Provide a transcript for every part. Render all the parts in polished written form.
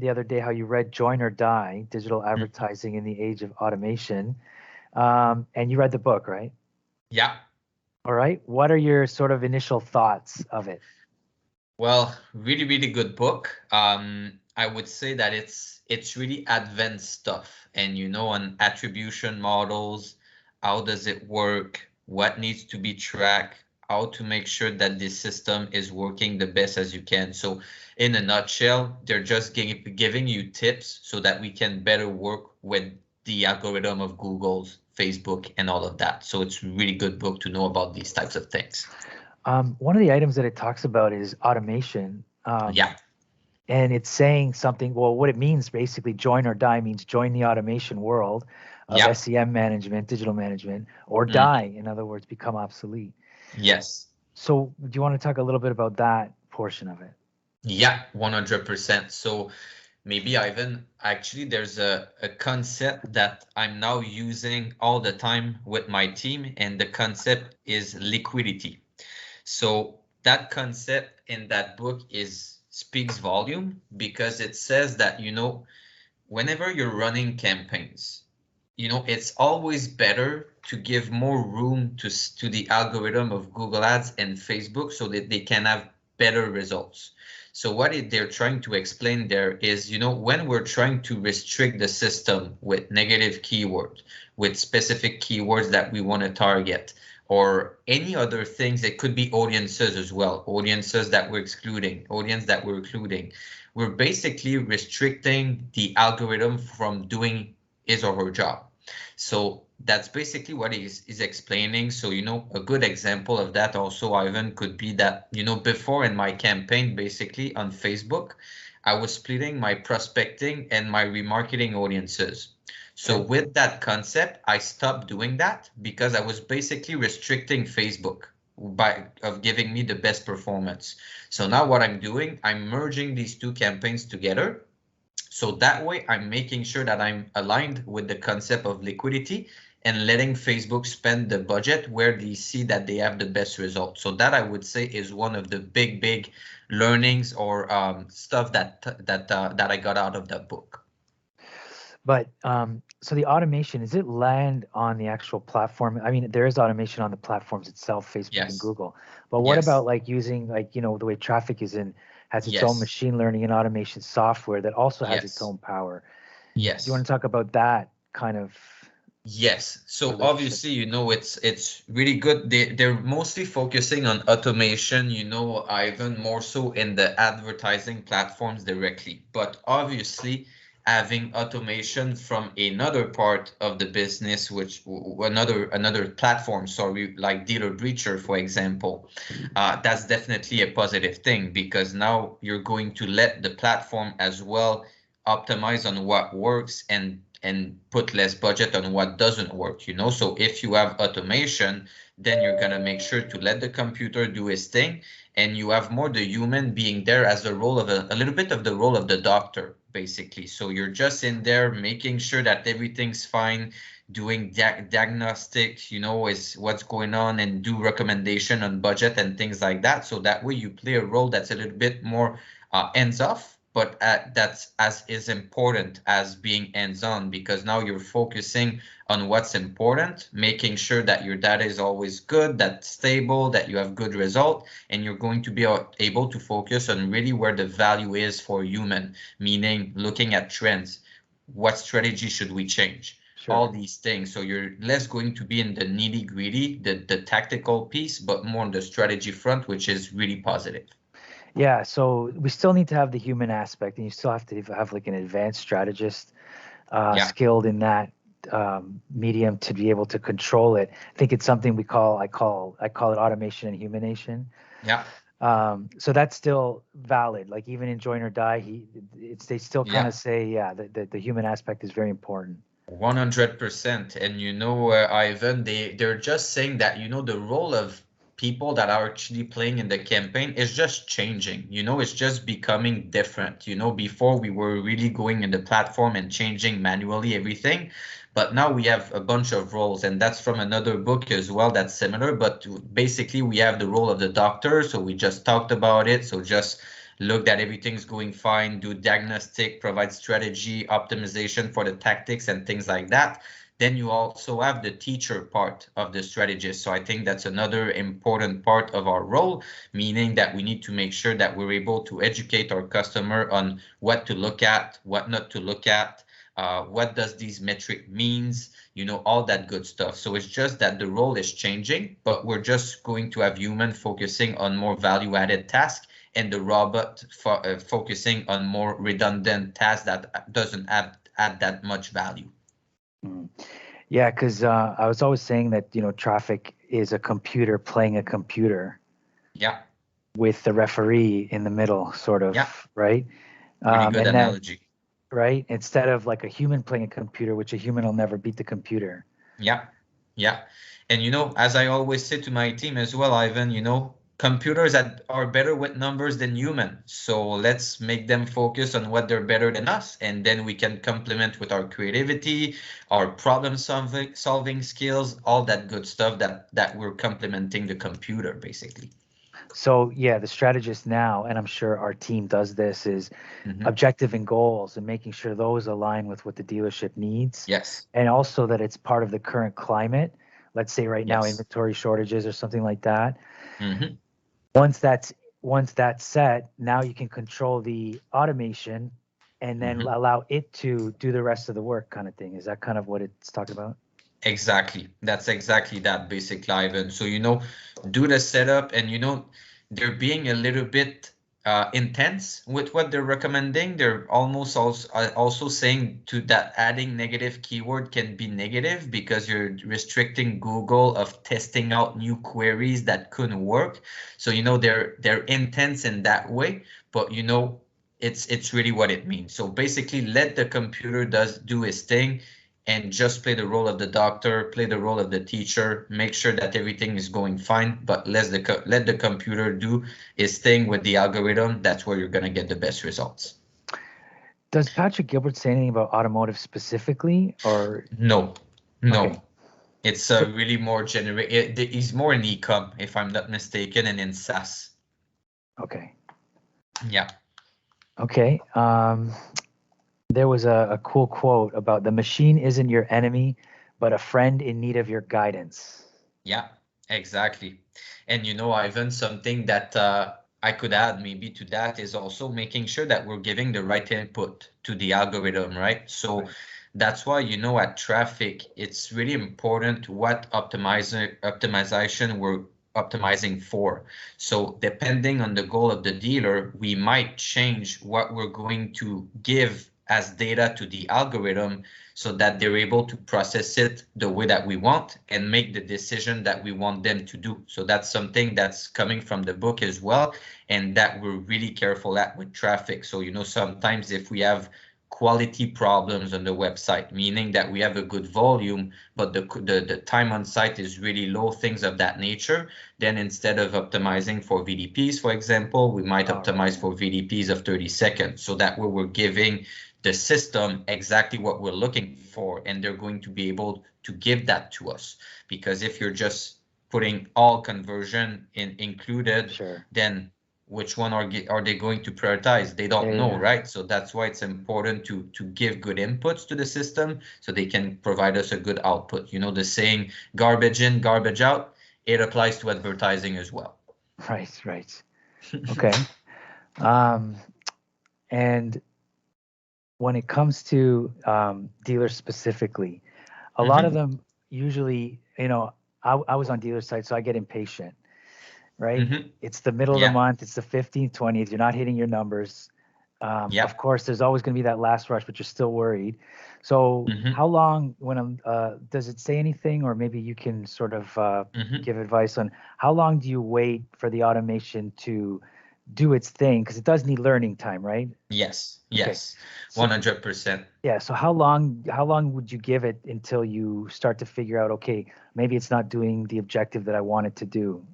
the other day how you read Join or Die, Digital Advertising in the Age of Automation. And you read the book, right? Yeah. All right. What are your sort of initial thoughts of it? Well, really, really good book. I would say that it's really advanced stuff, and on attribution models, how does it work, what needs to be tracked, how to make sure that this system is working the best as you can. So in a nutshell, they're just giving you tips so that we can better work with the algorithm of Google's, Facebook, and all of that. So it's a really good book to know about these types of things. One of the items that it talks about is automation. Yeah. And it's saying something, well, what it means basically, join or die means join the automation world of Yeah. SEM management, digital management, or die, in other words, become obsolete. Yes. So do you want to talk a little bit about that portion of it? Yeah, 100%. So maybe Ivan, actually there's a concept that I'm now using all the time with my team, and the concept is liquidity. So that concept in that book speaks volume, because it says that, whenever you're running campaigns, it's always better to give more room to the algorithm of Google Ads and Facebook so that they can have better results. So what they're trying to explain there is, when we're trying to restrict the system with negative keywords, with specific keywords that we want to target, or any other things, it could be audiences as well, audiences that we're excluding, we're basically restricting the algorithm from doing his or her job. So that's basically what he's explaining. So, a good example of that also, Ivan, could be that, before in my campaign, basically on Facebook, I was splitting my prospecting and my remarketing audiences. So with that concept, I stopped doing that because I was basically restricting Facebook of giving me the best performance. So now what I'm doing, I'm merging these two campaigns together. So that way I'm making sure that I'm aligned with the concept of liquidity and letting Facebook spend the budget where they see that they have the best results. So that, I would say, is one of the big learnings or stuff that I got out of that book. But so the automation, does it land on the actual platform? I mean, there is automation on the platforms itself, Facebook and Google. But what about like using the way traffic has its own machine learning and automation software that also has its own power? Yes. Do you want to talk about that kind of? Yes. So obviously, it's really good. They're mostly focusing on automation, Ivan, more so in the advertising platforms directly. But obviously, having automation from another part of the business, which another platform, sorry, like Dealer Breacher, for example, that's definitely a positive thing, because now you're going to let the platform as well optimize on what works and put less budget on what doesn't work, So if you have automation, then you're going to make sure to let the computer do its thing, and you have more the human being there as the role of a little bit of the role of the doctor, basically. So you're just in there making sure that everything's fine, doing diagnostic, is what's going on, and do recommendation on budget and things like that. So that way you play a role that's a little bit more hands off, but that's as important as being hands-on, because now you're focusing on what's important, making sure that your data is always good, that's stable, that you have good result, and you're going to be able to focus on really where the value is for human, meaning looking at trends. What strategy should we change? Sure. All these things. So you're less going to be in the nitty-gritty, the tactical piece, but more on the strategy front, which is really positive. Yeah, so we still need to have the human aspect, and you still have to have like an advanced strategist skilled in that medium to be able to control it. I think it's something I call it automation and humanation. Yeah. So that's still valid. Like even in Join or Die, they still kind of say, the human aspect is very important. 100%. And Ivan, they're just saying that, the role of people that are actually playing in the campaign is just changing. It's just becoming different. Before we were really going in the platform and changing manually everything, but now we have a bunch of roles, and that's from another book as well that's similar. But basically we have the role of the doctor, so we just talked about it. So just look that everything's going fine, do diagnostic, provide strategy, optimization for the tactics and things like that. Then you also have the teacher part of the strategist. So I think that's another important part of our role, meaning that we need to make sure that we're able to educate our customer on what to look at, what not to look at, what does these metric means, all that good stuff. So it's just that the role is changing, but we're just going to have human focusing on more value-added tasks and the robot focusing on more redundant tasks that doesn't add that much value. Yeah, because I was always saying that, traffic is a computer playing a computer. Yeah. With the referee in the middle, sort of, right? Really good analogy. Right? Instead of like a human playing a computer, which a human will never beat the computer. Yeah. Yeah. And, as I always say to my team as well, Ivan, computers that are better with numbers than human. So let's make them focus on what they're better than us. And then we can complement with our creativity, our problem solving skills, all that good stuff that we're complementing the computer, basically. So yeah, the strategist now, and I'm sure our team does this, is objective and goals and making sure those align with what the dealership needs. Yes. And also that it's part of the current climate. Let's say right now, inventory shortages or something like that. Once that's set, now you can control the automation and then allow it to do the rest of the work, kind of thing. Is that kind of what it's talking about? Exactly. That's exactly that, basically, Ivan. So, do the setup, and, they're being a little bit intense with what they're recommending. They're almost also saying that adding negative keyword can be negative because you're restricting Google of testing out new queries that couldn't work. So, they're intense in that way, but, it's really what it means. So basically, let the computer do its thing, and just play the role of the doctor, play the role of the teacher, make sure that everything is going fine, but let the computer do its thing with the algorithm. That's where you're going to get the best results. Does Patrick Gilbert say anything about automotive specifically, or? No. Okay. It's really more he's more in e-com, if I'm not mistaken, and in SaaS. Okay. Yeah. Okay. There was a cool quote about the machine isn't your enemy, but a friend in need of your guidance. Yeah, exactly. And Ivan, something that I could add maybe to that is also making sure that we're giving the right input to the algorithm, right? So that's why, at Traffic, it's really important what optimization we're optimizing for. So depending on the goal of the dealer, we might change what we're going to give as data to the algorithm so that they're able to process it the way that we want and make the decision that we want them to do. So that's something that's coming from the book as well, and that we're really careful at with Traffic. So, sometimes if we have quality problems on the website, meaning that we have a good volume, but the time on site is really low, things of that nature, then instead of optimizing for VDPs, for example, we might optimize for VDPs of 30 seconds. So that way we're giving the system exactly what we're looking for, and they're going to be able to give that to us. Because if you're just putting all conversion included, then which one are they going to prioritize? They don't know, right? So that's why it's important to give good inputs to the system so they can provide us a good output. The saying, garbage in, garbage out, it applies to advertising as well. Right. Okay. And when it comes to dealers specifically, a lot of them usually, I was on dealer side, so I get impatient, right? It's the middle of the month, it's the 15th, 20th, you're not hitting your numbers. Of course, there's always going to be that last rush, but you're still worried. So how long, does it say anything, or maybe you can sort of give advice on how long do you wait for the automation to do its thing, because it does need learning time, right? Yes, 100%. Yeah. So how long would you give it until you start to figure out, okay, maybe it's not doing the objective that I want it to do?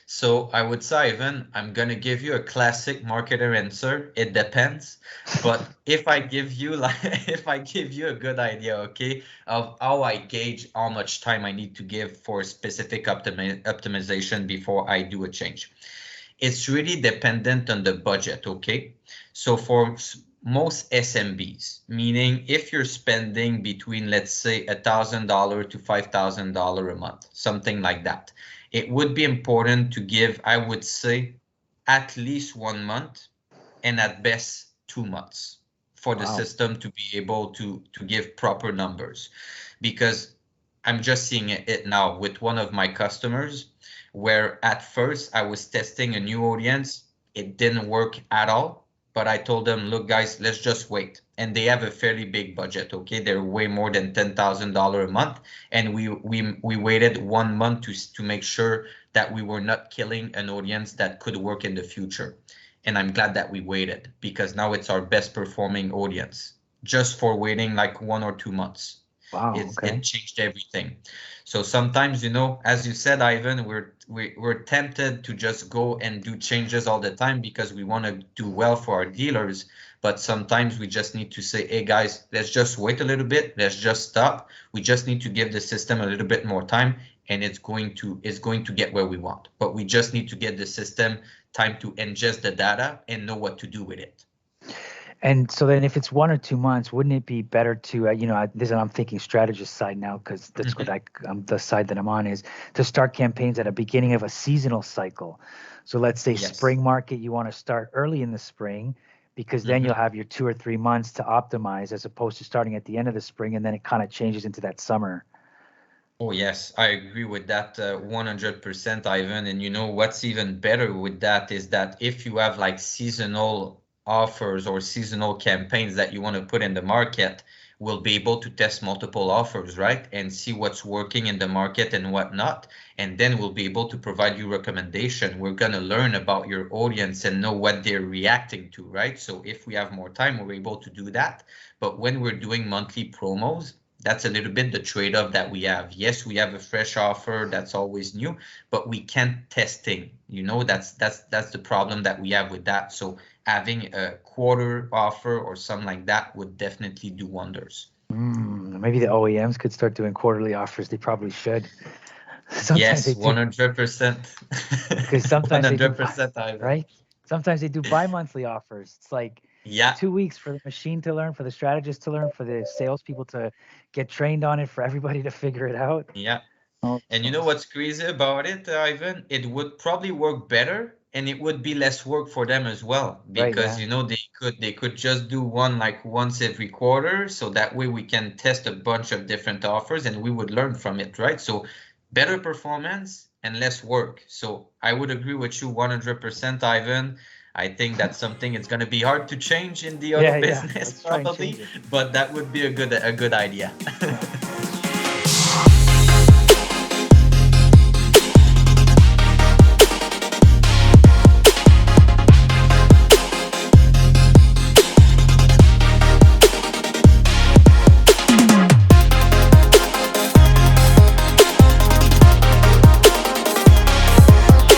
So I would say, Ivan, I'm gonna give you a classic marketer answer. It depends, but if I give you a good idea, okay, of how I gauge how much time I need to give for specific optimization before I do a change. It's really dependent on the budget, okay? So for most SMBs, meaning if you're spending between, let's say, $1,000 to $5,000 a month, something like that, it would be important to give, I would say, at least 1 month and at best 2 months for the system to be able to give proper numbers. Because I'm just seeing it now with one of my customers, where at first I was testing a new audience. It didn't work at all, but I told them, look guys, let's just wait. And they have a fairly big budget, okay? They're way more than $10,000 a month. And we waited 1 month to make sure that we were not killing an audience that could work in the future. And I'm glad that we waited, because now it's our best performing audience, just for waiting like 1 or 2 months. Wow, it changed everything. So sometimes, you know, as you said, Ivan, we're tempted to just go and do changes all the time because we want to do well for our dealers. But sometimes we just need to say, hey guys, let's just wait a little bit. Let's just stop. We just need to give the system a little bit more time, and it's going to get where we want. But we just need to get the system time to ingest the data and know what to do with it. And so then if it's 1 or 2 months, wouldn't it be better to, you know, I'm thinking strategist side now, because that's what the side that I'm on, is to start campaigns at the beginning of a seasonal cycle. So let's say spring market, you want to start early in the spring, because then you'll have your 2 or 3 months to optimize, as opposed to starting at the end of the spring, and then it kind of changes into that summer. Oh, yes, I agree with that 100%, Ivan. And you know, what's even better with that is that if you have like seasonal offers or seasonal campaigns that you want to put in the market, we'll be able to test multiple offers, right? And see what's working in the market and what not. And then we'll be able to provide you recommendation. We're going to learn about your audience and know what they're reacting to, right? So if we have more time, we're able to do that. But when we're doing monthly promos, that's a little bit the trade-off that we have. Yes, we have a fresh offer that's always new, but we can't testing. You know, that's the problem that we have with that. So having a quarter offer or something like that would definitely do wonders. Maybe the OEMs could start doing quarterly offers. They probably should. Sometimes yes, 100%. Because sometimes 100%, right? Sometimes they do bi-monthly offers. It's like 2 weeks for the machine to learn, for the strategist to learn, for the salespeople to get trained on it, for everybody to figure it out. Yeah. And you know what's crazy about it, Ivan? It would probably work better, and it would be less work for them as well, because you know, they could just do one like once every quarter, so that way we can test a bunch of different offers and we would learn from it, right? So better performance and less work. So I would agree with you 100%, Ivan. I think that's something it's going to be hard to change in the auto business probably, but that would be a good idea.